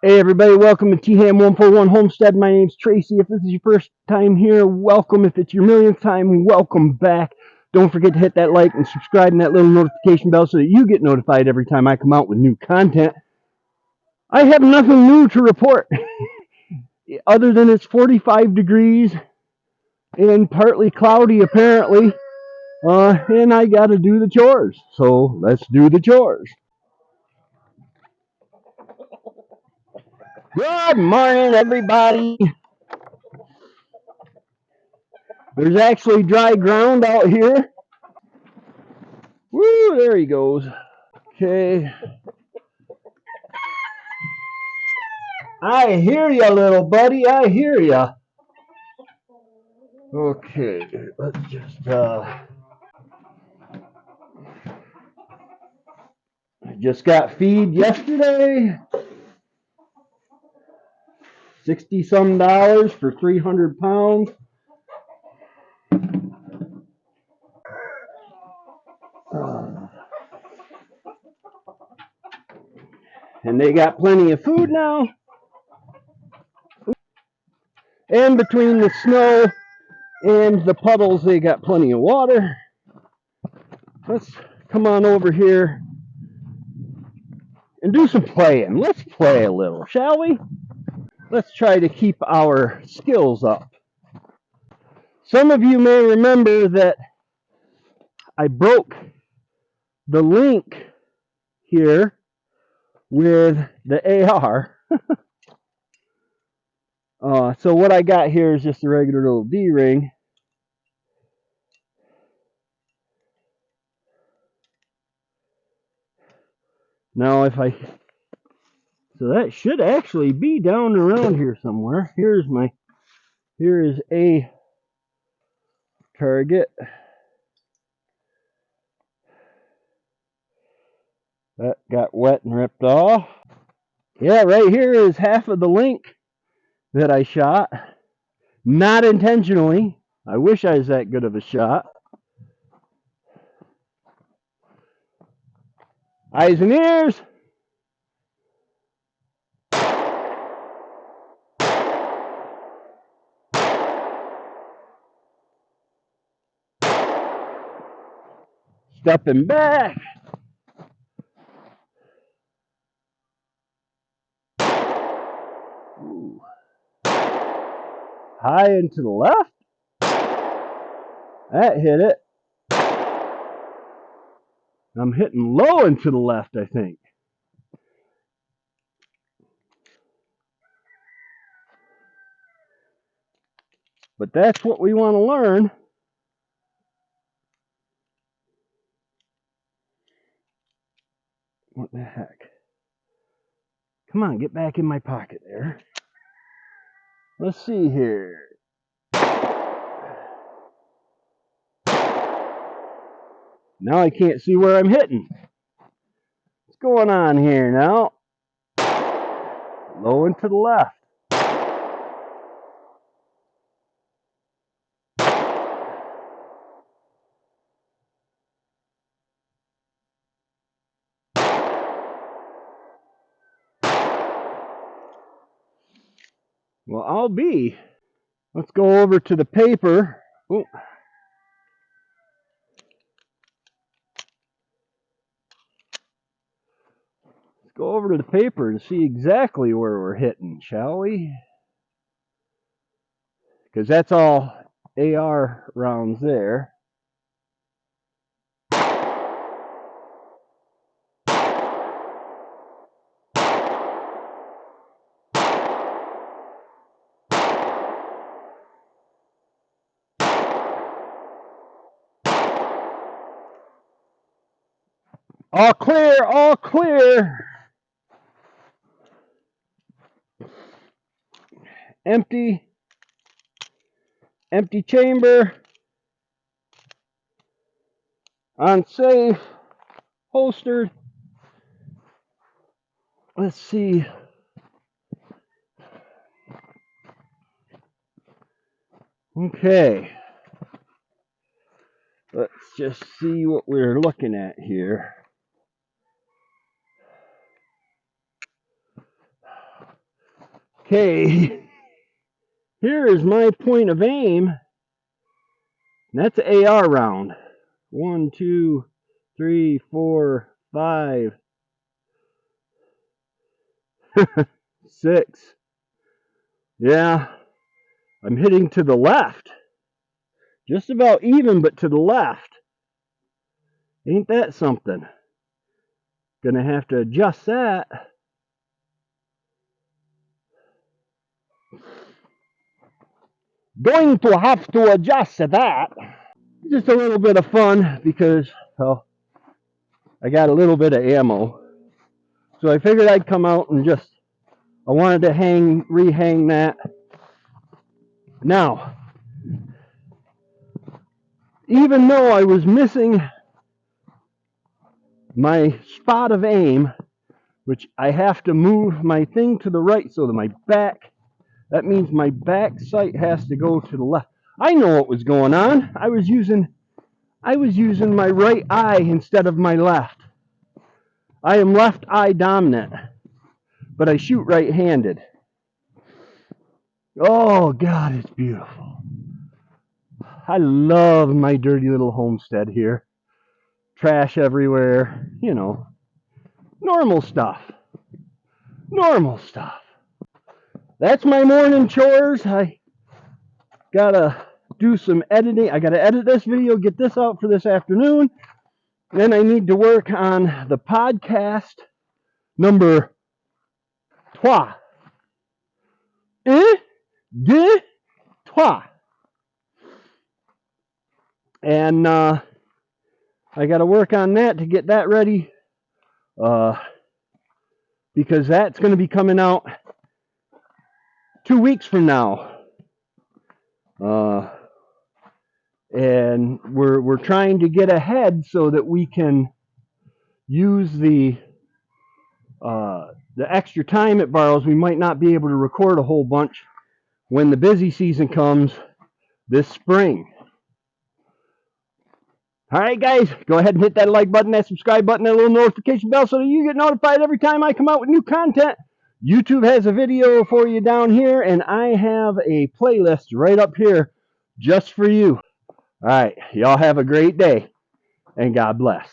Hey everybody, welcome to T-Ham 141 Homestead. My name's Tracy. If this is your first time here, welcome. If it's your millionth time, welcome back. Don't forget to hit that like and subscribe and that little notification bell so that you get notified every time I come out with new content. I have nothing new to report other than it's 45 degrees and partly cloudy apparently, and I gotta do the chores. So let's do the chores. Good morning, everybody. There's actually dry ground out here. Woo, there he goes. Okay. I hear ya, little buddy. I hear ya. Okay, let's just, I just got feed yesterday. 60 some dollars for 300 pounds. And they got plenty of food now. And between the snow and the puddles, they got plenty of water. Let's come on over here and do some playing. Let's play a little, shall we? Let's try to keep our skills up. Some of you may remember that I broke the link here with the AR. So what I got here is just a regular little D-ring. Now so that should actually be down around here somewhere. Here is a target. That got wet and ripped off. Yeah, right here is half of the link that I shot. Not intentionally. I wish I was that good of a shot. Eyes and ears. Stepping back. Ooh. High and to the left. That hit it. I'm hitting low and to the left, I think. But that's what we want to learn. What the heck? Come on, get back in my pocket there. Let's see here. Now I can't see where I'm hitting. What's going on here now? Low and to the left. Well, I'll be. Let's go over to the paper. Ooh. Let's go over to the paper and see exactly where we're hitting, shall we? Because that's all AR rounds there. All clear, all clear. Empty chamber. Unsafe. Holstered. Let's see. Okay. Let's just see what we're looking at here. Okay, here is my point of aim. And that's an AR round. 1, 2, 3, 4, 5, 6. Yeah, I'm hitting to the left. Just about even, but to the left. Ain't that something? Gonna have to adjust that. Going to have to adjust that. Just a little bit of fun because, well, I got a little bit of ammo. So I figured I'd come out and just, I wanted to rehang that. Now, even though I was missing my spot of aim, which I have to move my thing to the right so that my back, that means my back sight has to go to the left. I know what was going on. I was using my right eye instead of my left. I am left eye dominant, but I shoot right-handed. Oh God, it's beautiful. I love my dirty little homestead here. Trash everywhere, you know, normal stuff. Normal stuff. That's my morning chores. I gotta do some editing. I gotta edit this video, get this out for this afternoon. Then I need to work on the podcast number 3. Deux, trois. And I got to work on that to get that ready, because that's going to be coming out 2 weeks from now. And we're trying to get ahead so that we can use the extra time it borrows. We might not be able to record a whole bunch when the busy season comes this spring. All right, guys, go ahead and hit that like button, that subscribe button, that little notification bell so that you get notified every time I come out with new content. YouTube has a video for you down here, and I have a playlist right up here just for you. All right, y'all have a great day, and God bless.